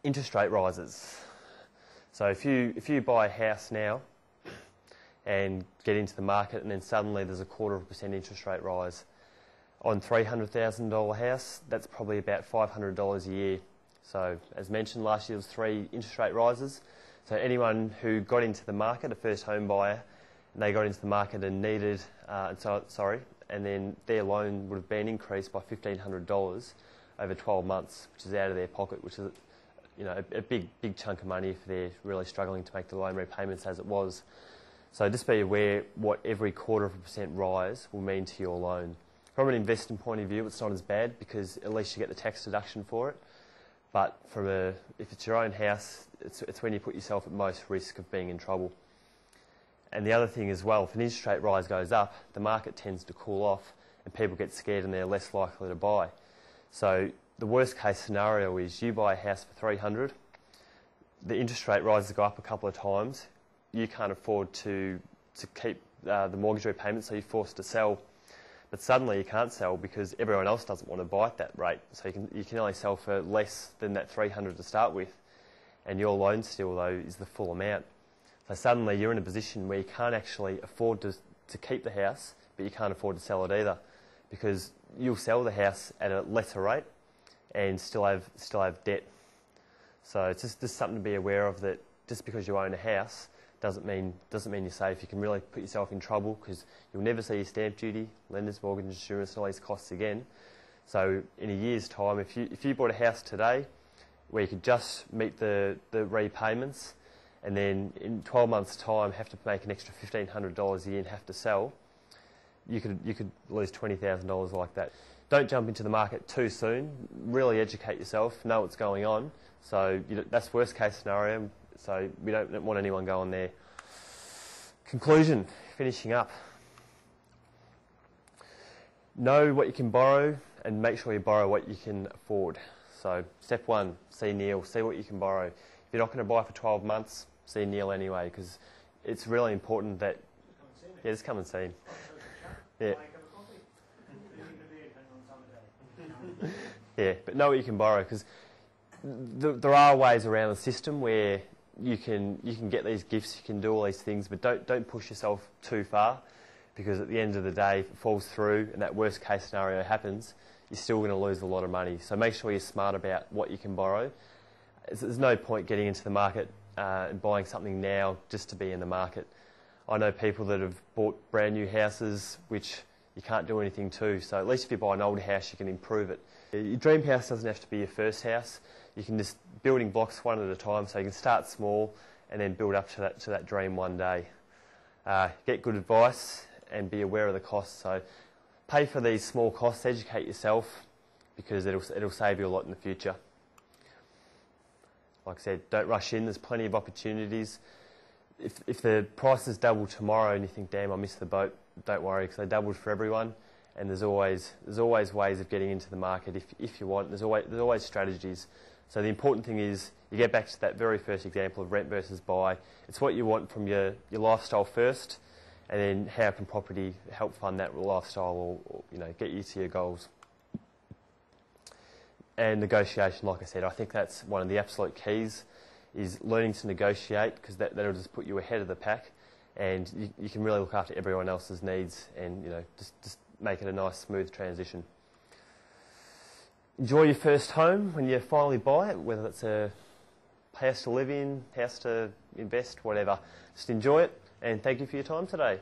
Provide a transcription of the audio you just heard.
Interest rate rises. So if you buy a house now and get into the market and then suddenly there's a 0.25% interest rate rise on $300,000 house, that's probably about $500 a year. So as mentioned, last year was 3 interest rate rises. So anyone who got into the market, a first home buyer, and they got into the market and needed, and then their loan would have been increased by $1,500 over 12 months, which is out of their pocket, which is a big chunk of money if they're really struggling to make the loan repayments as it was. So just be aware what every 0.25% rise will mean to your loan. From an investing point of view, it's not as bad because at least you get the tax deduction for it. But if it's your own house, it's when you put yourself at most risk of being in trouble. And the other thing as well, if an interest rate rise goes up, the market tends to cool off and people get scared and they're less likely to buy. So the worst case scenario is you buy a house for $300, the interest rate rises go up a couple of times, you can't afford to keep the mortgage repayment, so you're forced to sell. But suddenly you can't sell because everyone else doesn't want to buy at that rate. So you can only sell for less than that $300 to start with, and your loan still though is the full amount. So suddenly you're in a position where you can't actually afford to keep the house, but you can't afford to sell it either, because you'll sell the house at a lesser rate and still have debt. So it's just something to be aware of, that just because you own a house doesn't mean you're safe. You can really put yourself in trouble because you'll never see your stamp duty, lender's mortgage insurance, and all these costs again. So in a year's time, if you bought a house today where you could just meet the repayments, and then in 12 months' time have to make an extra $1,500 a year and have to sell, you could lose $20,000 like that. Don't jump into the market too soon. Really educate yourself, know what's going on. So that's worst case scenario. So we don't want anyone going there. Conclusion, finishing up. Know what you can borrow and make sure you borrow what you can afford. So step 1, see Neil, see what you can borrow. If you're not going to buy for 12 months, see Neil anyway, because it's really important that... Just come and see him. Yeah. Yeah, but know what you can borrow, because there are ways around the system where you can get these gifts, you can do all these things, but don't push yourself too far, because at the end of the day, if it falls through and that worst case scenario happens, you're still going to lose a lot of money. So make sure you're smart about what you can borrow. There's no point getting into the market and buying something now just to be in the market. I know people that have bought brand new houses which you can't do anything to, so at least if you buy an old house you can improve it. Your dream house doesn't have to be your first house. You can just building blocks one at a time, so you can start small and then build up to that dream one day. Get good advice and be aware of the costs. So pay for these small costs, educate yourself, because it'll save you a lot in the future. Like I said, don't rush in. There's plenty of opportunities. If the prices double tomorrow and you think, damn, I missed the boat, don't worry, because they doubled for everyone. And there's always ways of getting into the market if you want. There's always strategies. So the important thing is you get back to that very first example of rent versus buy. It's what you want from your lifestyle first, and then how can property help fund that lifestyle, or get you to your goals. And negotiation, like I said, I think that's one of the absolute keys, is learning to negotiate, because that'll just put you ahead of the pack, and you can really look after everyone else's needs, and just make it a nice smooth transition. Enjoy your first home when you finally buy it, whether it's a house to live in, house to invest, whatever. Just enjoy it, and thank you for your time today.